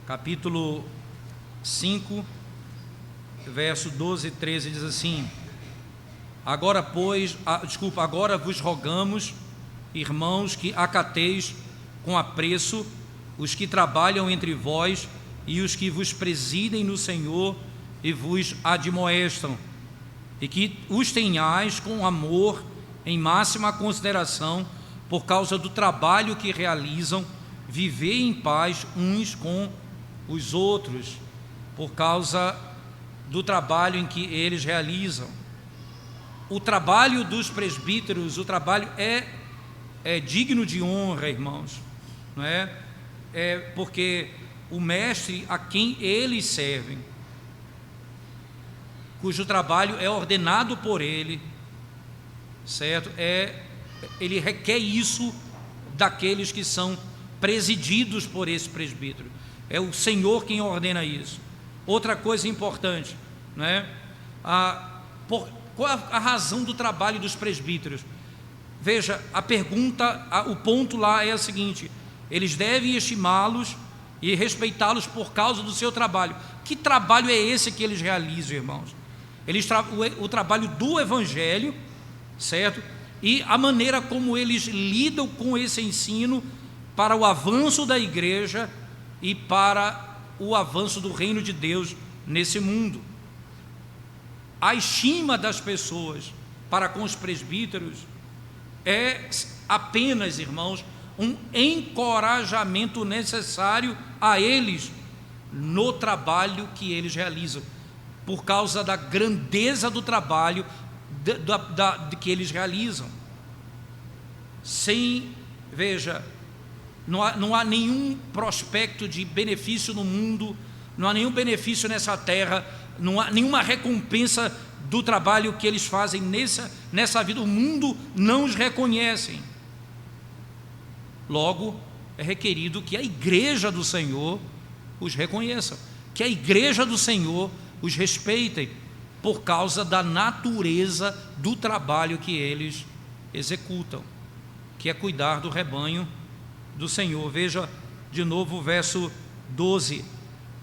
capítulo 5, verso 12 e 13, diz assim: agora vos rogamos, irmãos, que acateis com apreço os que trabalham entre vós e os que vos presidem no Senhor e vos admoestam, e que os tenhais com amor em máxima consideração por causa do trabalho que realizam. Vivei em paz uns com os outros, por causa do trabalho em que eles realizam. O trabalho dos presbíteros, o trabalho é digno de honra, irmãos, não é? Porque o mestre a quem eles servem, cujo trabalho é ordenado por ele, certo? Ele requer isso daqueles que são presididos por esse presbítero. É o Senhor quem ordena isso. Outra coisa importante, não é? Qual a razão do trabalho dos presbíteros? Veja, a pergunta, o ponto lá é o seguinte: eles devem estimá-los e respeitá-los por causa do seu trabalho. Que trabalho é esse que eles realizam, irmãos? O trabalho do Evangelho, certo? E a maneira como eles lidam com esse ensino para o avanço da igreja e para o avanço do reino de Deus nesse mundo. A estima das pessoas para com os presbíteros é apenas, irmãos, um encorajamento necessário a eles no trabalho que eles realizam, por causa da grandeza do trabalho que eles realizam. Veja, não há nenhum prospecto de benefício no mundo, não há nenhum benefício nessa terra, não há nenhuma recompensa do trabalho que eles fazem nessa vida. O mundo não os reconhece. Logo, é requerido que a igreja do Senhor os reconheça, que a igreja do Senhor os respeitem, por causa da natureza do trabalho que eles executam, que é cuidar do rebanho do Senhor. Veja de novo o verso 12: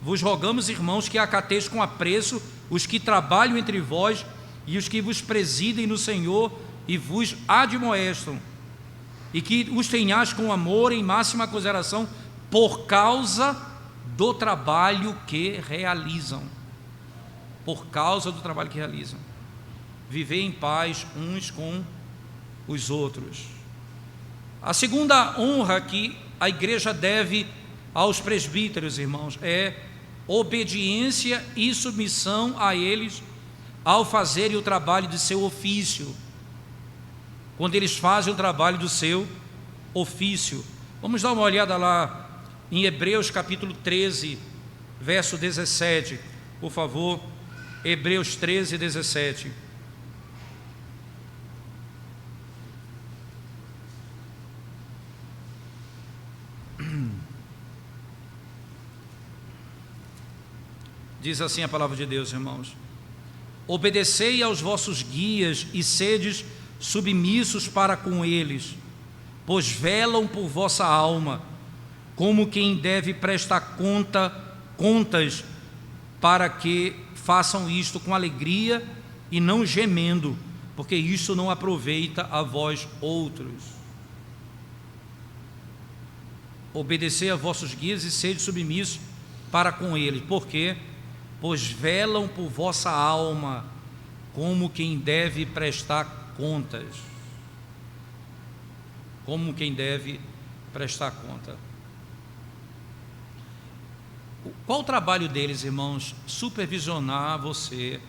vos rogamos, irmãos, que acateis com apreço os que trabalham entre vós e os que vos presidem no Senhor e vos admoestam, e que os tenhais com amor em máxima consideração por causa do trabalho que realizam. Por causa do trabalho que realizam. Viver em paz uns com os outros. A segunda honra que a igreja deve aos presbíteros, irmãos, é obediência e submissão a eles ao fazerem o trabalho de seu ofício. Quando eles fazem o trabalho do seu ofício. Vamos dar uma olhada lá em Hebreus capítulo 13, verso 17, por favor. Hebreus 13, 17. Diz assim a palavra de Deus, irmãos: obedecei aos vossos guias e sedes submissos para com eles, pois velam por vossa alma, como quem deve prestar contas, para que façam isto com alegria e não gemendo, porque isso não aproveita a vós outros. Obedecei a vossos guias e sede submissos para com eles. Por quê? Pois velam por vossa alma, como quem deve prestar contas. Como quem deve prestar conta. Qual o trabalho deles, irmãos? Supervisionar você,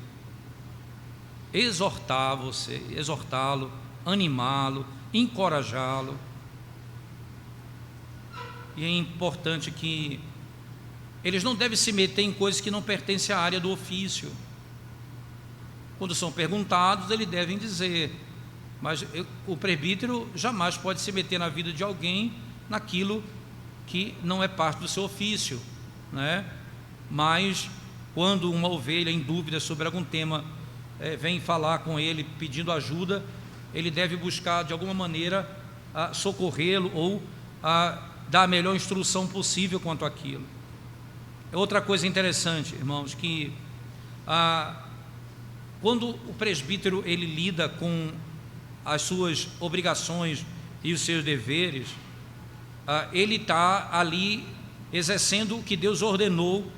exortar você, exortá-lo, animá-lo, encorajá-lo. E é importante que eles não devem se meter em coisas que não pertencem à área do ofício. Quando são perguntados, eles devem dizer, mas o presbítero jamais pode se meter na vida de alguém naquilo que não é parte do seu ofício, né? Mas quando uma ovelha em dúvida sobre algum tema vem falar com ele pedindo ajuda, ele deve buscar de alguma maneira socorrê-lo ou dar a melhor instrução possível quanto àquilo. Outra coisa interessante, irmãos, que quando o presbítero ele lida com as suas obrigações e os seus deveres, ele está ali exercendo o que Deus ordenou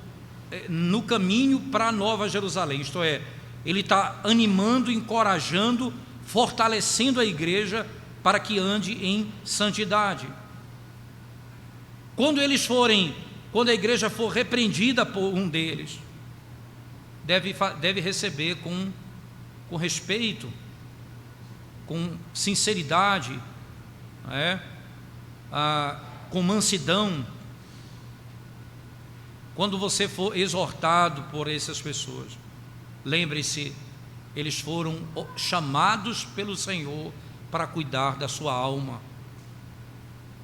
no caminho para a Nova Jerusalém, isto é, ele está animando, encorajando, fortalecendo a igreja para que ande em santidade. Quando a igreja for repreendida por um deles, deve receber com respeito, com sinceridade, com mansidão. Quando você for exortado por essas pessoas, lembre-se, eles foram chamados pelo Senhor para cuidar da sua alma.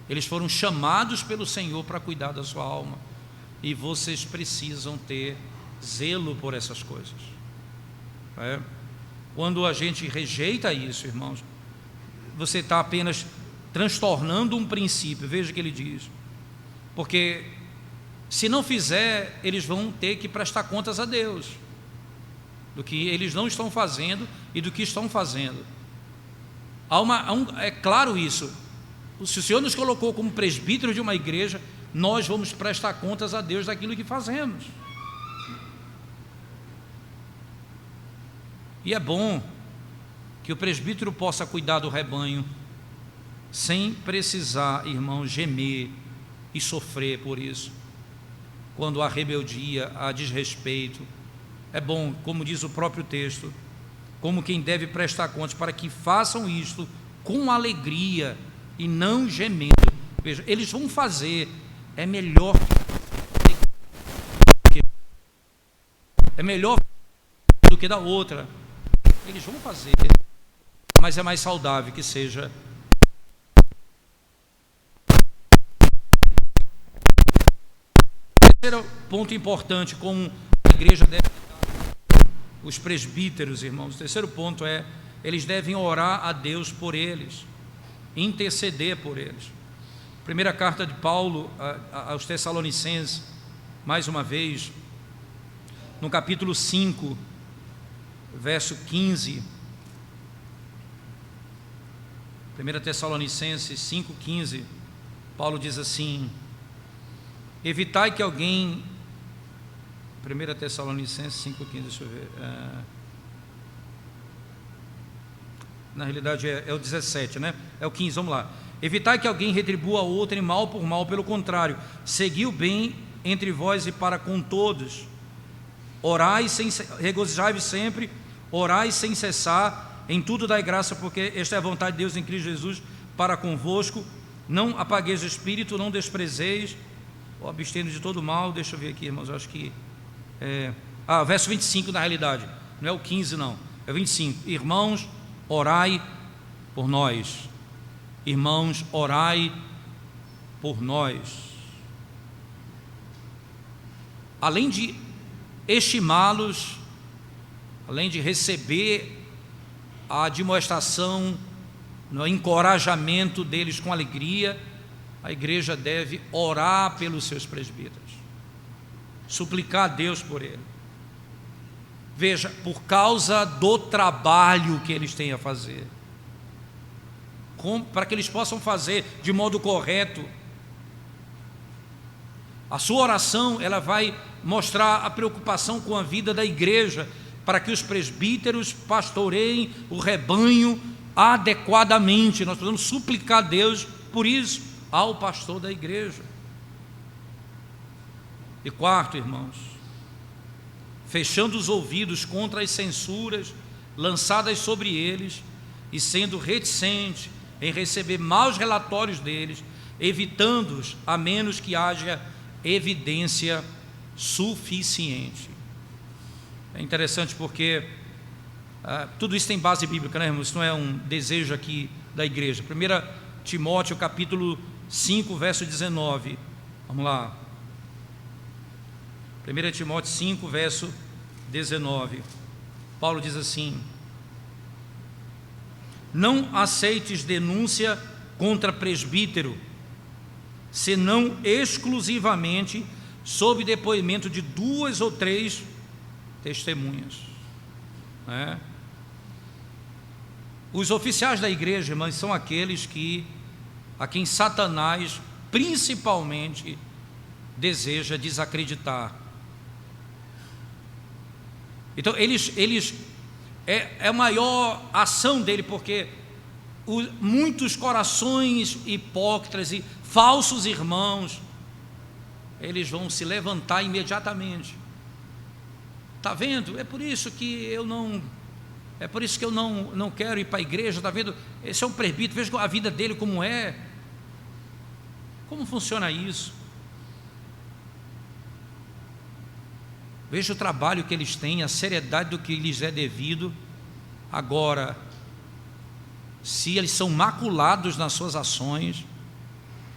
Eles foram chamados pelo Senhor para cuidar da sua alma. E vocês precisam ter zelo por essas coisas. Quando a gente rejeita isso, irmãos, você está apenas transtornando um princípio. Veja o que ele diz. Porque se não fizer, eles vão ter que prestar contas a Deus do que eles não estão fazendo e do que estão fazendo. É claro isso. Se o Senhor nos colocou como presbítero de uma igreja, nós vamos prestar contas a Deus daquilo que fazemos. E é bom que o presbítero possa cuidar do rebanho sem precisar, irmão, gemer e sofrer por isso. Quando há rebeldia, há desrespeito, é bom, como diz o próprio texto, como quem deve prestar contas, para que façam isto com alegria e não gemendo. Veja, eles vão fazer, é melhor do que da outra. Eles vão fazer, mas é mais saudável que seja. Terceiro ponto importante, como a igreja deve lidar com os presbíteros, irmãos. O terceiro ponto é, eles devem orar a Deus por eles, interceder por eles. Primeira carta de Paulo aos Tessalonicenses, mais uma vez, no capítulo 5, verso 15. 1 Tessalonicenses 5,15, Paulo diz assim: evitai que alguém... 1 Tessalonicenses 5,15, deixa eu ver, na realidade é o 17, né? É o 15, vamos lá. Evitai que alguém retribua a outro mal por mal, pelo contrário, segui o bem entre vós e para com todos. Regozijai-vos sempre, orai sem cessar, em tudo dai graça, porque esta é a vontade de Deus em Cristo Jesus para convosco. Não apagueis o espírito, não desprezeis, abstendo de todo mal. Deixa eu ver aqui, irmãos, eu acho que verso 25 na realidade, não é o 15 não, é o 25. Irmãos, orai por nós. Irmãos, orai por nós. Além de estimá-los, além de receber a admoestação, no encorajamento deles com alegria, a igreja deve orar pelos seus presbíteros, suplicar a Deus por ele. Veja, por causa do trabalho que eles têm a fazer, para que eles possam fazer de modo correto. A sua oração, ela vai mostrar a preocupação com a vida da igreja, para que os presbíteros pastoreiem o rebanho adequadamente. Nós podemos suplicar a Deus por isso ao pastor da igreja. E quarto, irmãos, fechando os ouvidos contra as censuras lançadas sobre eles e sendo reticente em receber maus relatórios deles, evitando-os a menos que haja evidência suficiente. É interessante porque tudo isso tem base bíblica, né, irmãos? Isso não é um desejo aqui da igreja. 1 Timóteo capítulo 5, verso 19. Vamos lá. 1 Timóteo 5, verso 19. Paulo diz assim: não aceites denúncia contra presbítero, senão exclusivamente sob depoimento de 2 ou 3 testemunhas, né? Os oficiais da igreja, irmãos, são aqueles a quem Satanás principalmente deseja desacreditar. Então é a maior ação dele, porque muitos corações hipócritas e falsos irmãos, eles vão se levantar imediatamente. Está vendo? É por isso que eu não quero ir para a igreja. Está vendo? Esse é um presbítero, veja a vida dele como é. Como funciona isso? Veja o trabalho que eles têm, a seriedade do que lhes é devido. Agora, se eles são maculados nas suas ações,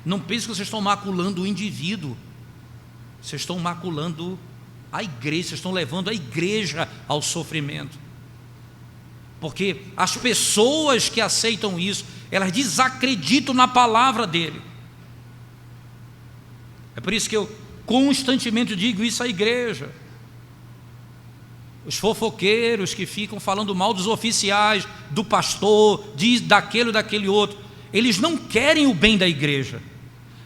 não pense que vocês estão maculando o indivíduo, vocês estão maculando a igreja, vocês estão levando a igreja ao sofrimento. Porque as pessoas que aceitam isso, elas desacreditam na palavra dele. É por isso que eu constantemente digo isso à igreja. Os fofoqueiros que ficam falando mal dos oficiais, do pastor, daquele ou daquele outro, eles não querem o bem da igreja.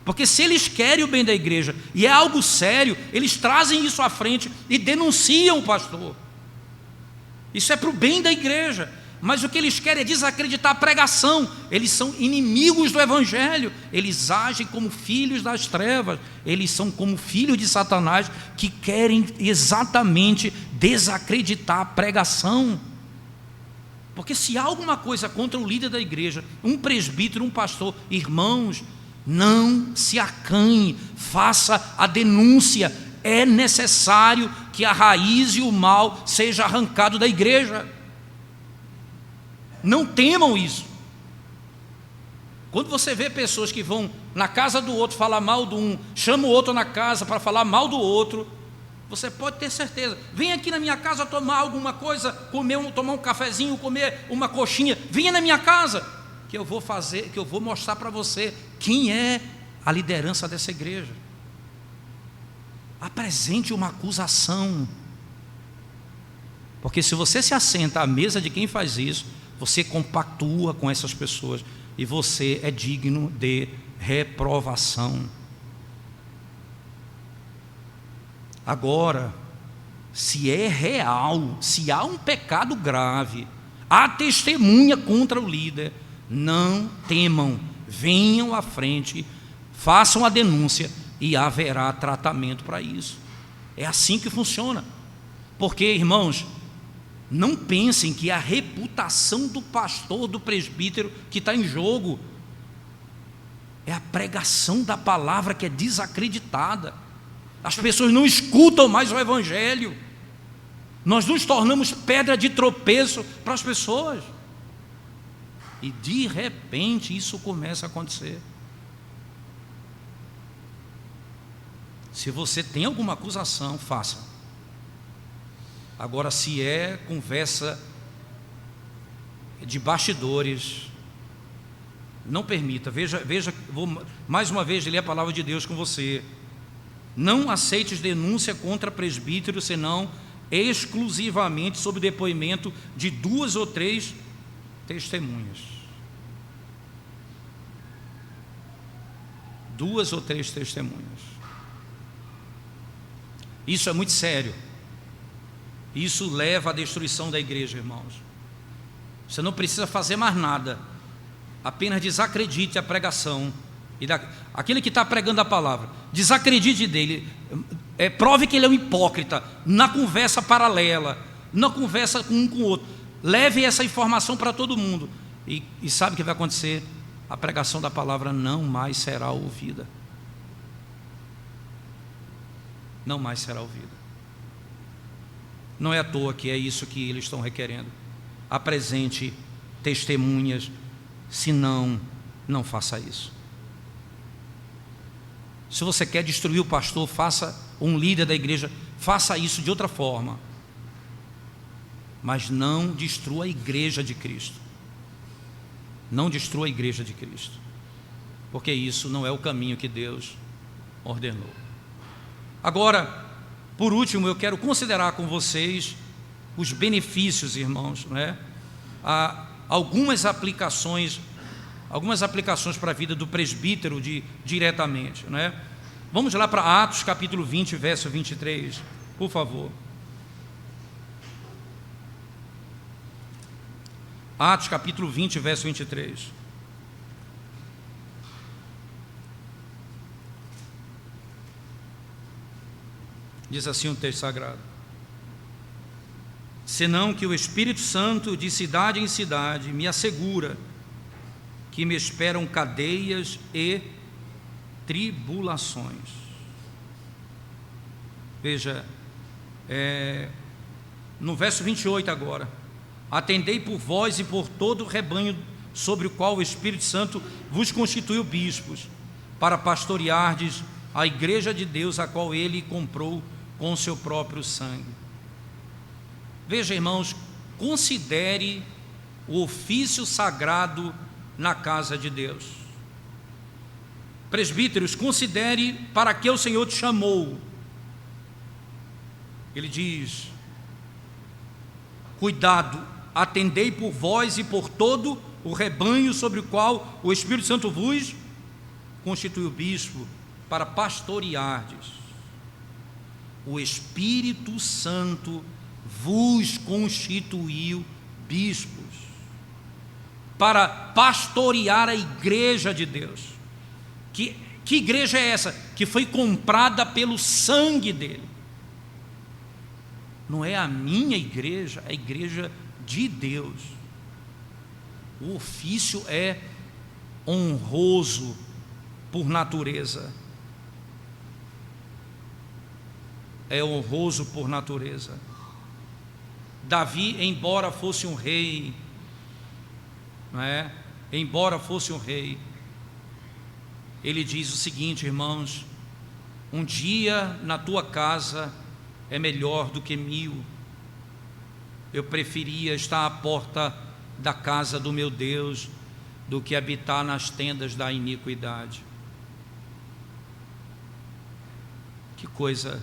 Porque se eles querem o bem da igreja e é algo sério, eles trazem isso à frente e denunciam o pastor. Isso é para o bem da igreja. Mas o que eles querem é desacreditar a pregação. Eles são inimigos do evangelho. Eles agem como filhos das trevas. Eles são como filhos de Satanás, que querem exatamente desacreditar a pregação. Porque se há alguma coisa contra o líder da igreja, um presbítero, um pastor, irmãos, não se acanhe, faça a denúncia. É necessário que a raiz e o mal seja arrancado da igreja. Não temam isso. Quando você vê pessoas que vão na casa do outro falar mal do um, chama o outro na casa para falar mal do outro, você pode ter certeza. Vem aqui na minha casa tomar alguma coisa, tomar um cafezinho, comer uma coxinha. Venha na minha casa, que eu vou mostrar para você quem é a liderança dessa igreja. Apresente uma acusação. Porque se você se assenta à mesa de quem faz isso, você compactua com essas pessoas e você é digno de reprovação. Agora, se é real, se há um pecado grave, há testemunha contra o líder, não temam, venham à frente, façam a denúncia e haverá tratamento para isso. É assim que funciona. Porque, irmãos, não pensem que é a reputação do pastor, do presbítero que está em jogo. É a pregação da palavra que é desacreditada. As pessoas não escutam mais o evangelho. Nós nos tornamos pedra de tropeço para as pessoas. E de repente isso começa a acontecer. Se você tem alguma acusação, faça. Agora, se é conversa de bastidores, não permita. Veja, vou mais uma vez ler a palavra de Deus com você. Não aceites denúncia contra presbítero, senão exclusivamente sob depoimento de 2 ou 3 testemunhas. 2 ou 3 testemunhas. Isso é muito sério. Isso leva à destruição da igreja, irmãos. Você não precisa fazer mais nada, apenas desacredite a pregação. Aquele que está pregando a palavra, desacredite dele, prove que ele é um hipócrita, na conversa paralela, na conversa com um com o outro. Leve essa informação para todo mundo. E sabe o que vai acontecer? A pregação da palavra não mais será ouvida. Não mais será ouvida. Não é à toa que é isso que eles estão requerendo. Apresente testemunhas, senão, não faça isso. Se você quer destruir o pastor, faça um líder da igreja, faça isso de outra forma. Mas não destrua a igreja de Cristo. Não destrua a igreja de Cristo. Porque isso não é o caminho que Deus ordenou. Agora, por último, eu quero considerar com vocês os benefícios, irmãos, né? Algumas aplicações para a vida do presbítero diretamente, né? Vamos lá para Atos capítulo 20, verso 23, por favor. Atos capítulo 20, verso 23. Diz assim o texto sagrado: senão que o Espírito Santo de cidade em cidade me assegura que me esperam cadeias e tribulações. Veja, no verso 28 agora: atendei por vós e por todo o rebanho sobre o qual o Espírito Santo vos constituiu bispos, para pastoreardes a igreja de Deus, a qual ele comprou com o seu próprio sangue. Veja, irmãos, considere o ofício sagrado na casa de Deus. Presbíteros, considere para que o Senhor te chamou. Ele diz: cuidado, atendei por vós e por todo o rebanho sobre o qual o Espírito Santo vos constituiu bispo, para pastoreardes. O Espírito Santo vos constituiu bispos para pastorear a igreja de Deus. Que igreja é essa? Que foi comprada pelo sangue dele. Não é a minha igreja, é a igreja de Deus. O ofício é honroso por natureza. É honroso por natureza. Davi, embora fosse um rei, não é? Embora fosse um rei, ele diz o seguinte, irmãos: um dia na tua casa é melhor do que 1000. Eu preferia estar à porta da casa do meu Deus do que habitar nas tendas da iniquidade. Que coisa!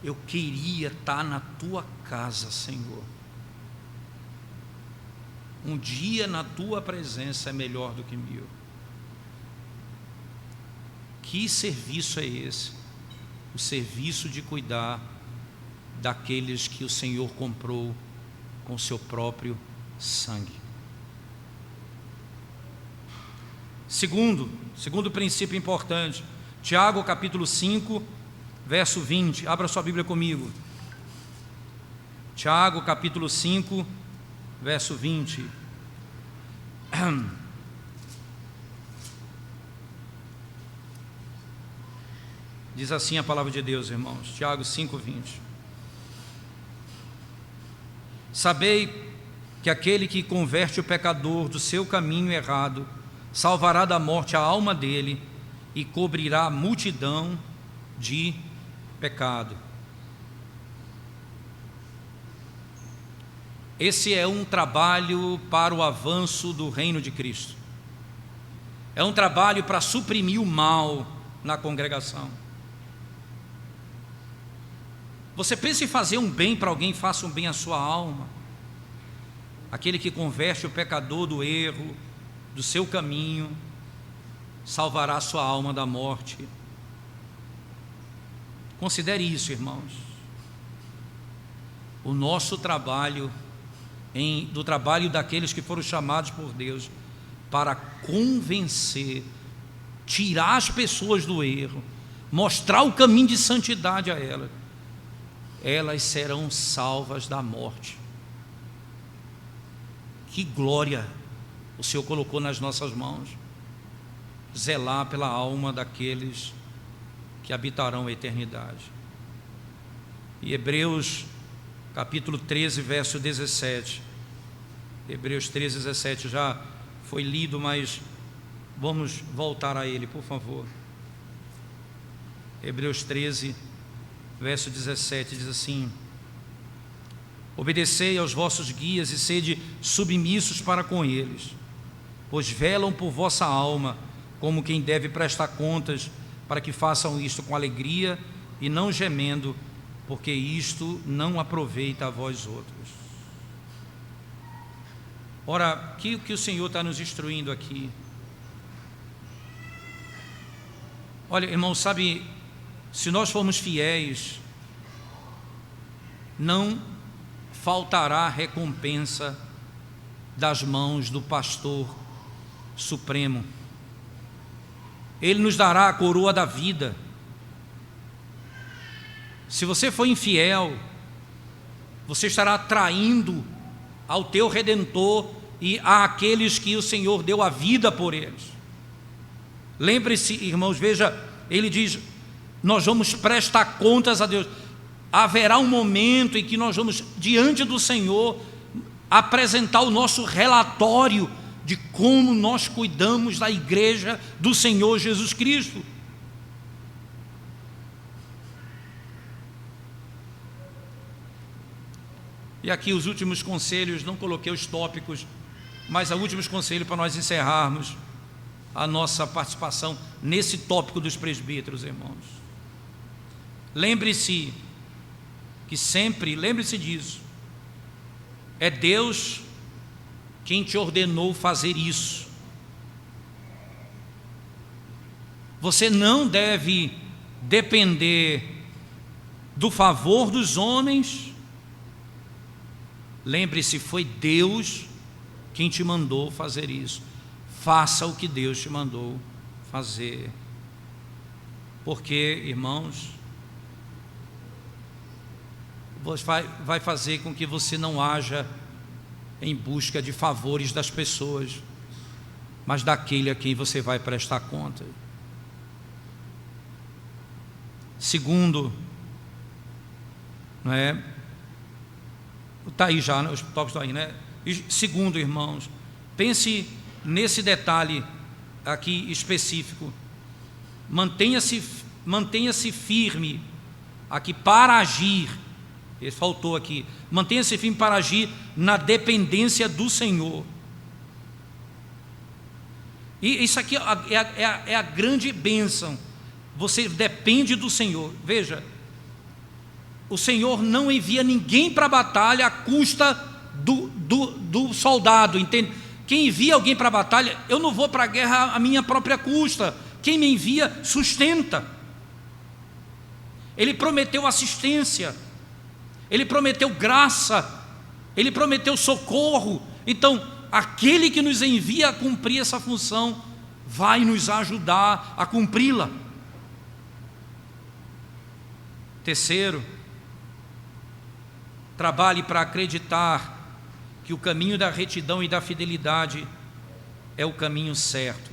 Eu queria estar na tua casa, Senhor. Um dia na tua presença é melhor do que 1000. Que serviço é esse? O serviço de cuidar daqueles que o Senhor comprou com seu próprio sangue. Segundo princípio importante, Tiago capítulo 5, verso 20, abra sua Bíblia comigo. Tiago capítulo 5, verso 20. Diz assim a palavra de Deus, irmãos. Tiago 5, 20. Sabei que aquele que converte o pecador do seu caminho errado salvará da morte a alma dele e cobrirá a multidão de pecado. Esse é um trabalho para o avanço do reino de Cristo. É um trabalho para suprimir o mal na congregação. Você pensa em fazer um bem para alguém, faça um bem à sua alma. Aquele que converte o pecador do erro, do seu caminho, salvará a sua alma da morte. Considere isso, irmãos. O nosso trabalho, do trabalho daqueles que foram chamados por Deus para convencer, tirar as pessoas do erro, mostrar o caminho de santidade a elas serão salvas da morte. Que glória o Senhor colocou nas nossas mãos, zelar pela alma daqueles que habitarão a eternidade. E Hebreus capítulo 13, verso 17. Hebreus 13, 17 já foi lido, mas vamos voltar a ele, por favor. Hebreus 13, verso 17 diz assim: obedecei aos vossos guias e sede submissos para com eles, pois velam por vossa alma, como quem deve prestar contas, para que façam isto com alegria e não gemendo, porque isto não aproveita a vós outros. Ora, o que o Senhor está nos instruindo aqui? Olha, irmão, sabe, se nós formos fiéis, não faltará recompensa das mãos do pastor supremo. Ele nos dará a coroa da vida. Se você for infiel, você estará traindo ao teu Redentor e àqueles que o Senhor deu a vida por eles. Lembre-se, irmãos, veja, ele diz, nós vamos prestar contas a Deus. Haverá um momento em que nós vamos, diante do Senhor, apresentar o nosso relatório de como nós cuidamos da igreja do Senhor Jesus Cristo. E aqui os últimos conselhos, não coloquei os tópicos, mas os últimos conselhos para nós encerrarmos a nossa participação nesse tópico dos presbíteros, irmãos. Lembre-se que sempre, lembre-se disso, é Deus quem te ordenou fazer isso. Você não deve depender do favor dos homens. Lembre-se, foi Deus quem te mandou fazer isso. Faça o que Deus te mandou fazer. Porque, irmãos, vai fazer com que você não haja em busca de favores das pessoas, mas daquele a quem você vai prestar conta. Segundo, não é? Está aí já, né? Os tópicos estão aí, né? E segundo, irmãos, pense nesse detalhe aqui específico. Mantenha-se firme aqui para agir. Ele faltou aqui. Mantenha-se firme para agir na dependência do Senhor. E isso aqui é a grande bênção. Você depende do Senhor. Veja, o Senhor não envia ninguém para a batalha à custa do soldado, entende? Quem envia alguém para a batalha, eu não vou para a guerra à minha própria custa. Quem me envia sustenta. Ele prometeu assistência, Ele prometeu graça, Ele prometeu socorro. Então, aquele que nos envia a cumprir essa função vai nos ajudar a cumpri-la. Terceiro, trabalhe para acreditar que o caminho da retidão e da fidelidade é o caminho certo.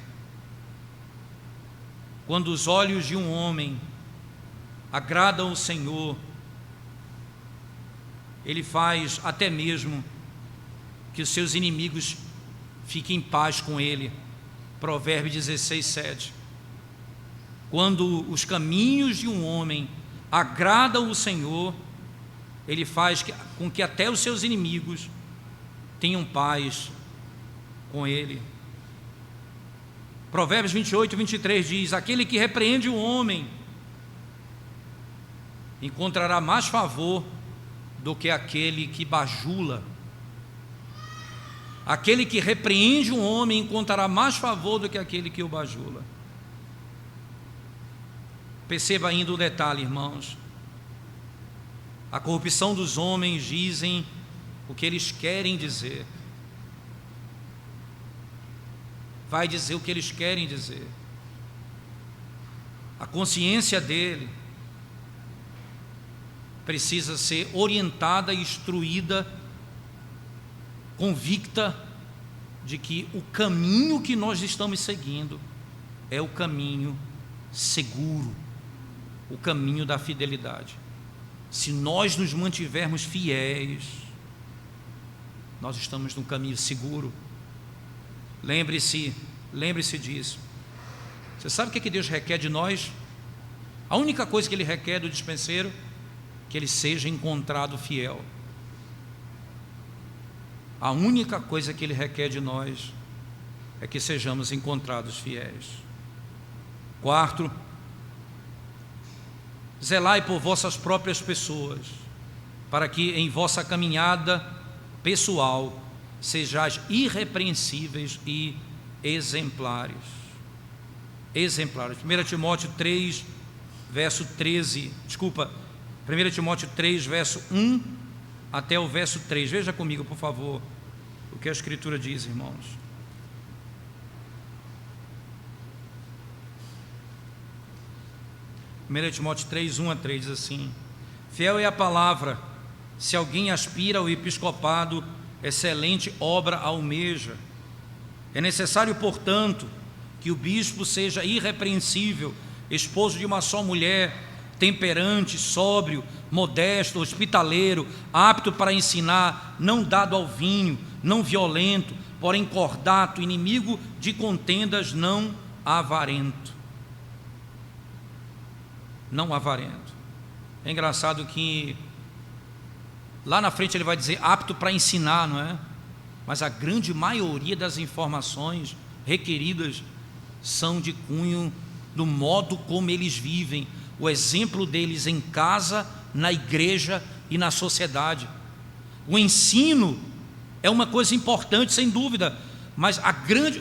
Quando os olhos de um homem agradam o Senhor, ele faz até mesmo que os seus inimigos fiquem em paz com ele. Provérbios 16, 7. Quando os caminhos de um homem agradam o Senhor, ele faz com que até os seus inimigos tenham paz com ele. Provérbios 28, 23 diz: aquele que repreende o homem encontrará mais favor do que aquele que bajula. Aquele que repreende um homem encontrará mais favor do que aquele que o bajula. Perceba ainda o detalhe, irmãos. A corrupção dos homens dizem o que eles querem dizer. Vai dizer o que eles querem dizer. A consciência dele precisa ser orientada e instruída, convicta de que o caminho que nós estamos seguindo é o caminho seguro, o caminho da fidelidade. Se nós nos mantivermos fiéis, nós estamos num caminho seguro. Lembre-se disso. Você sabe o que Deus requer de nós? A única coisa que Ele requer do dispenseiro, que ele seja encontrado fiel. A única coisa que Ele requer de nós é que sejamos encontrados fiéis. Quarto, zelai por vossas próprias pessoas, para que em vossa caminhada pessoal sejais irrepreensíveis e exemplares. 1 Timóteo 3, verso 13, 1 Timóteo 3, verso 1 até o verso 3. Veja comigo, por favor, o que a Escritura diz, irmãos. 1 Timóteo 3, 1 a 3 diz assim: fiel é a palavra, se alguém aspira ao episcopado, excelente obra almeja. É necessário, portanto, que o bispo seja irrepreensível, esposo de uma só mulher, temperante, sóbrio, modesto, hospitaleiro, apto para ensinar, não dado ao vinho, não violento, porém cordato, inimigo de contendas, não avarento. Não avarento. É engraçado que lá na frente ele vai dizer apto para ensinar, não é? Mas a grande maioria das informações requeridas são de cunho do modo como eles vivem, o exemplo deles em casa, na igreja e na sociedade. O ensino é uma coisa importante, sem dúvida, mas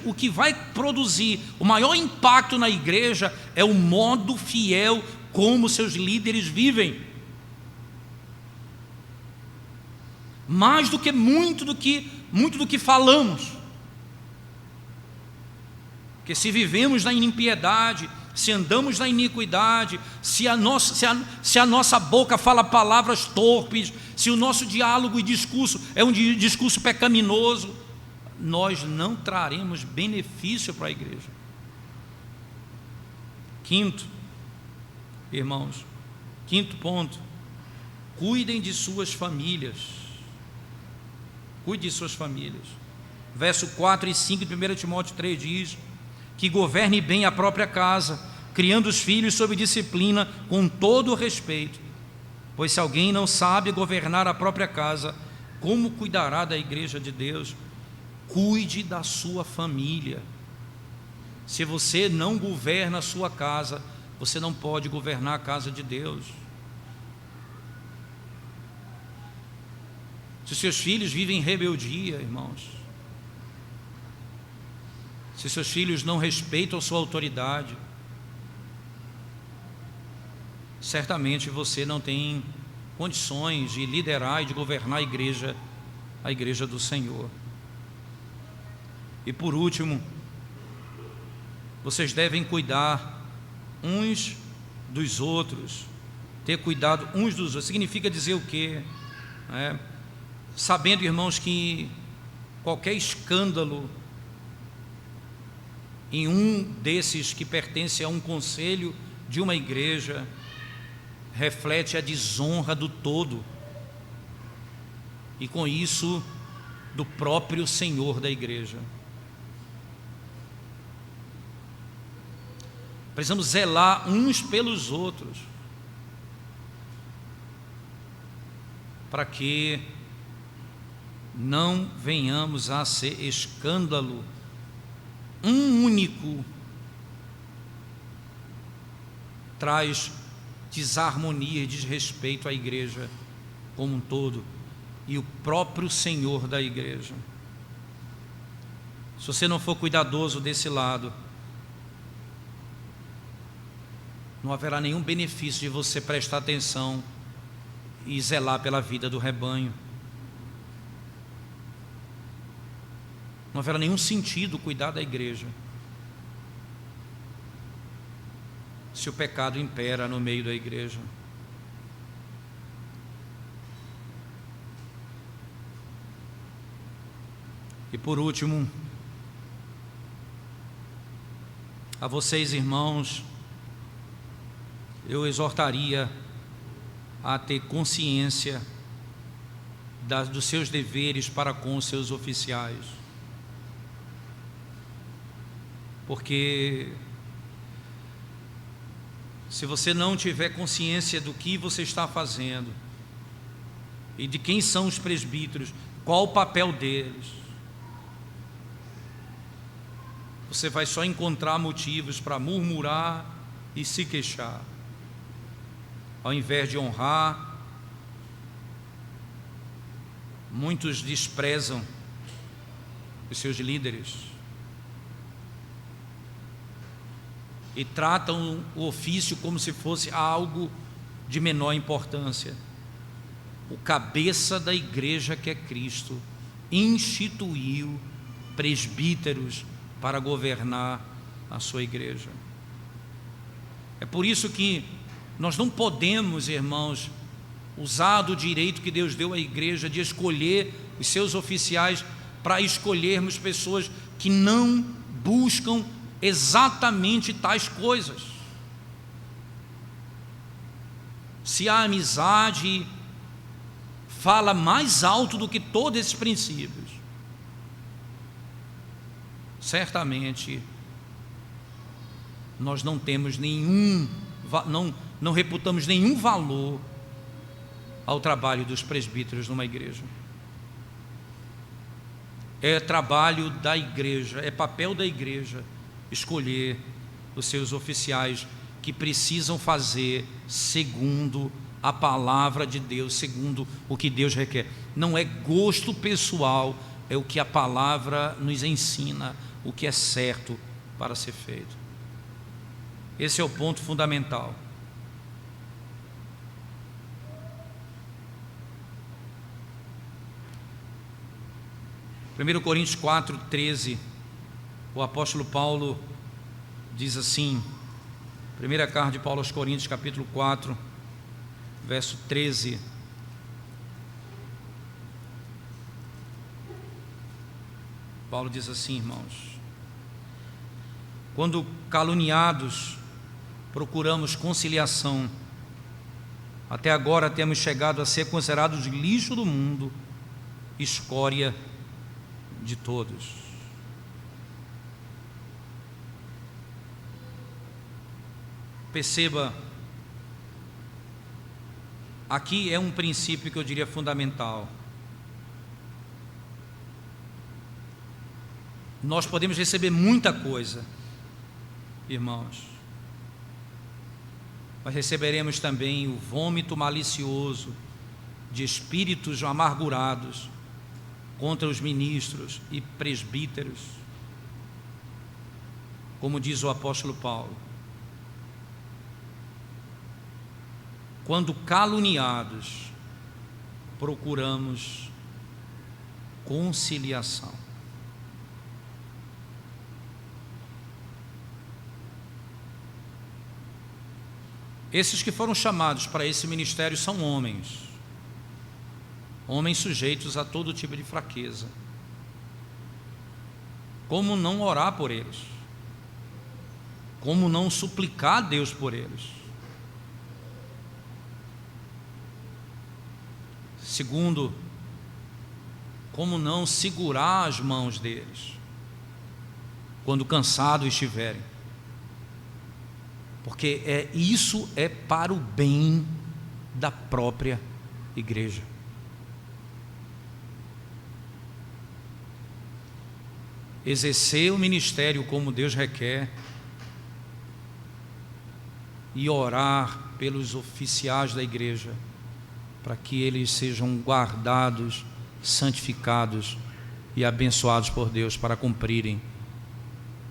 o que vai produzir o maior impacto na igreja é o modo fiel como seus líderes vivem. Mais do que muito do que falamos. Porque se vivemos na impiedade, se andamos na iniquidade, se a nossa boca fala palavras torpes, se o nosso diálogo e discurso é um discurso pecaminoso, nós não traremos benefício para a igreja. Irmãos, quinto ponto: cuidem de suas famílias. Cuide de suas famílias. Verso 4 e 5 de 1 Timóteo 3 diz que governe bem a própria casa, criando os filhos sob disciplina, com todo o respeito. Pois se alguém não sabe governar a própria casa, como cuidará da igreja de Deus? Cuide da sua família. Se você não governa a sua casa, você não pode governar a casa de Deus. Se seus filhos vivem em rebeldia, irmãos, se seus filhos não respeitam sua autoridade, certamente você não tem condições de liderar e de governar a igreja do Senhor. E por último, vocês devem cuidar uns dos outros. Ter cuidado uns dos outros significa dizer o quê? Sabendo, irmãos, que qualquer escândalo em um desses que pertence a um conselho de uma igreja reflete a desonra do todo, e com isso do próprio Senhor da igreja. Precisamos zelar uns pelos outros, para que não venhamos a ser escândalo. Um único traz desarmonia e desrespeito à igreja como um todo, e o próprio Senhor da igreja. Se você não for cuidadoso desse lado, não haverá nenhum benefício de você prestar atenção e zelar pela vida do rebanho. Não haverá nenhum sentido cuidar da igreja se o pecado impera no meio da igreja. E por último, a vocês, irmãos, eu exortaria a ter consciência dos seus deveres para com os seus oficiais. Porque se você não tiver consciência do que você está fazendo e de quem são os presbíteros, qual o papel deles, você vai só encontrar motivos para murmurar e se queixar. Ao invés de honrar, muitos desprezam os seus líderes e tratam o ofício como se fosse algo de menor importância. O cabeça da igreja, que é Cristo, instituiu presbíteros para governar a sua igreja. É por isso que nós não podemos, irmãos, usar do direito que Deus deu à igreja de escolher os seus oficiais para escolhermos pessoas que não buscam exatamente tais coisas. Se a amizade fala mais alto do que todos esses princípios, certamente nós não temos não reputamos nenhum valor ao trabalho dos presbíteros numa igreja. É trabalho da igreja, é papel da igreja escolher os seus oficiais que precisam fazer segundo a palavra de Deus, segundo o que Deus requer. Não é gosto pessoal, é o que a palavra nos ensina, o que é certo para ser feito. Esse é o ponto fundamental. Primeiro Coríntios 4:13, o apóstolo Paulo diz assim, primeira carta de Paulo aos Coríntios, capítulo 4, verso 13: Paulo diz assim, irmãos: quando caluniados, procuramos conciliação. Até agora temos chegado a ser considerados lixo do mundo, escória de todos. Perceba, aqui é um princípio que eu diria fundamental. Nós podemos receber muita coisa, irmãos, mas receberemos também o vômito malicioso de espíritos amargurados contra os ministros e presbíteros, como diz o apóstolo Paulo. Quando caluniados, procuramos conciliação. Esses que foram chamados para esse ministério são homens sujeitos a todo tipo de fraqueza. Como não orar por eles? Como não suplicar a Deus por eles? Segundo, como não segurar as mãos deles quando cansados estiverem? Porque isso é para o bem da própria igreja. Exercer o ministério como Deus requer e orar pelos oficiais da igreja, para que eles sejam guardados, santificados e abençoados por Deus para cumprirem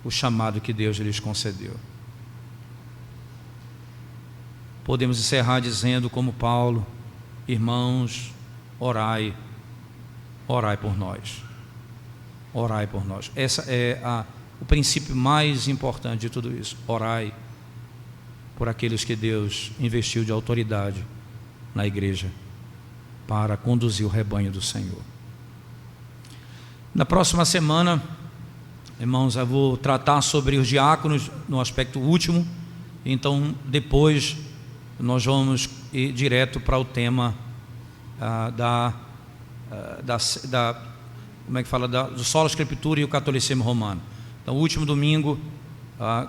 o chamado que Deus lhes concedeu. Podemos encerrar dizendo como Paulo: irmãos, orai por nós. Orai por nós. Esse é o princípio mais importante de tudo isso. Orai por aqueles que Deus investiu de autoridade na igreja para conduzir o rebanho do Senhor. Na próxima semana, irmãos, eu vou tratar sobre os diáconos no aspecto último. Então, depois nós vamos ir direto para o tema do Sola Escritura e o catolicismo romano. Então, o último domingo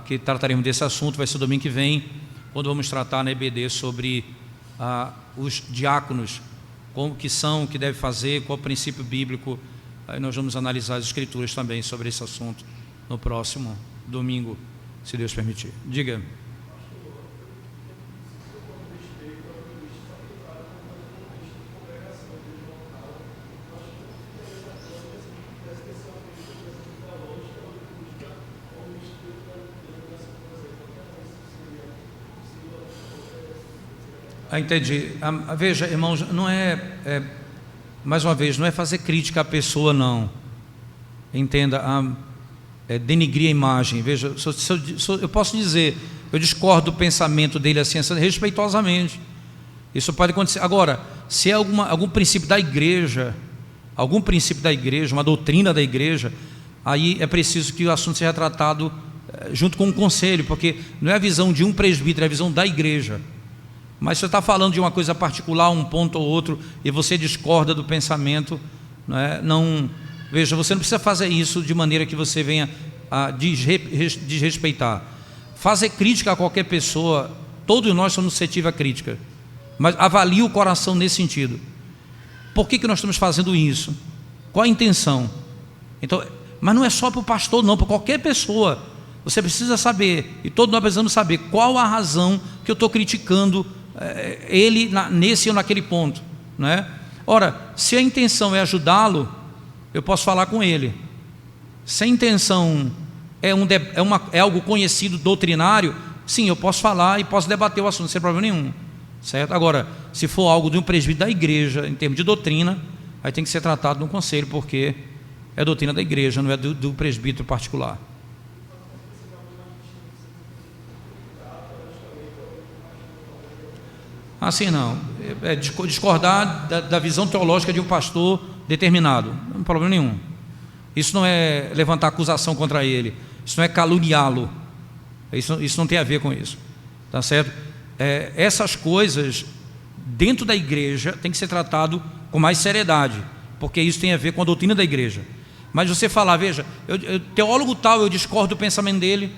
que trataremos desse assunto vai ser o domingo que vem, quando vamos tratar na EBD sobre os diáconos, como que são, o que deve fazer, qual o princípio bíblico. Aí nós vamos analisar as escrituras também sobre esse assunto no próximo domingo, se Deus permitir. Diga. Entendi. Veja, irmãos, não mais uma vez, não é fazer crítica à pessoa, não. Entenda, denigrir a imagem. Veja, eu posso dizer, eu discordo do pensamento dele assim, respeitosamente. Isso pode acontecer. Agora, se é algum princípio da igreja, uma doutrina da igreja, aí é preciso que o assunto seja tratado junto com o conselho, porque não é a visão de um presbítero, é a visão da igreja. Mas se você está falando de uma coisa particular, um ponto ou outro, e você discorda do pensamento, veja, você não precisa fazer isso de maneira que você venha a desrespeitar. Fazer crítica a qualquer pessoa, todos nós somos suscetíveis à crítica, mas avalie o coração nesse sentido. Por que nós estamos fazendo isso? Qual a intenção? Então, mas não é só para o pastor, não, para qualquer pessoa. Você precisa saber, e todos nós precisamos saber qual a razão que eu estou criticando ele nesse ou naquele ponto, né? Ora, se a intenção é ajudá-lo, eu posso falar com ele. Se a intenção é algo conhecido, doutrinário, sim, eu posso falar e posso debater o assunto sem problema nenhum, certo? Agora, se for algo de um presbítero da igreja, em termos de doutrina, aí tem que ser tratado no conselho, porque é doutrina da igreja, não é do presbítero particular. Assim não, discordar da visão teológica de um pastor determinado, não tem problema nenhum. Isso não é levantar acusação contra ele, isso não é caluniá-lo, isso não tem a ver com isso, tá certo? Essas coisas dentro da igreja tem que ser tratado com mais seriedade, porque isso tem a ver com a doutrina da igreja. Mas você falar, veja, teólogo tal, eu discordo do pensamento dele,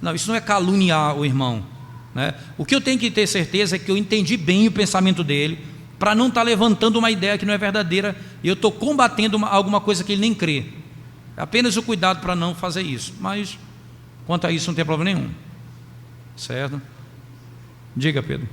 não, isso não é caluniar o irmão, né? O que eu tenho que ter certeza é que eu entendi bem o pensamento dele, para não estar levantando uma ideia que não é verdadeira e eu estou combatendo alguma coisa que ele nem crê. Apenas o cuidado para não fazer isso, mas quanto a isso não tem problema nenhum, certo? Diga, Pedro.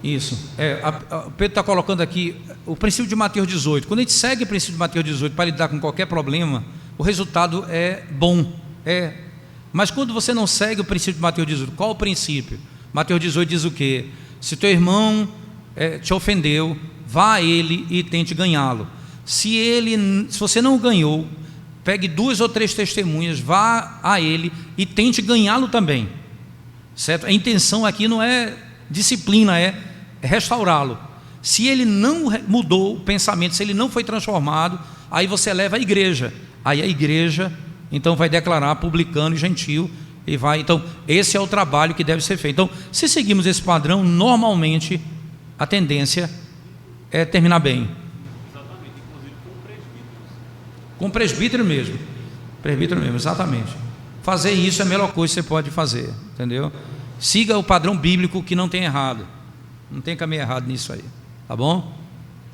Isso, o Pedro está colocando aqui o princípio de Mateus 18. Quando a gente segue o princípio de Mateus 18 para lidar com qualquer problema, o resultado é bom, mas quando você não segue o princípio de Mateus 18, qual o princípio? Mateus 18 diz o quê? Se teu irmão te ofendeu, vá a ele e tente ganhá-lo. Se você não ganhou, pegue 2 ou 3 testemunhas, vá a ele e tente ganhá-lo também, certo? A intenção aqui não é disciplina, é restaurá-lo. Se ele não mudou o pensamento, se ele não foi transformado, aí você leva à igreja, aí a igreja então vai declarar publicano e gentil, e vai, então esse é o trabalho que deve ser feito. Então, se seguimos esse padrão, normalmente a tendência é terminar bem. Exatamente, inclusive com presbítero mesmo. Presbítero mesmo, exatamente. Fazer isso é a melhor coisa que você pode fazer, entendeu? Siga o padrão bíblico, que não tem errado, não tem caminho errado nisso aí, tá bom?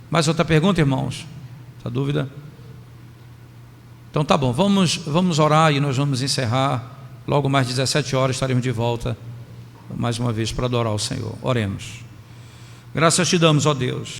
Mais outra pergunta, irmãos? Essa dúvida? Então tá bom, vamos orar e nós vamos encerrar. Logo mais 17 horas estaremos de volta mais uma vez para adorar o Senhor. Oremos. Graças te damos, ó Deus.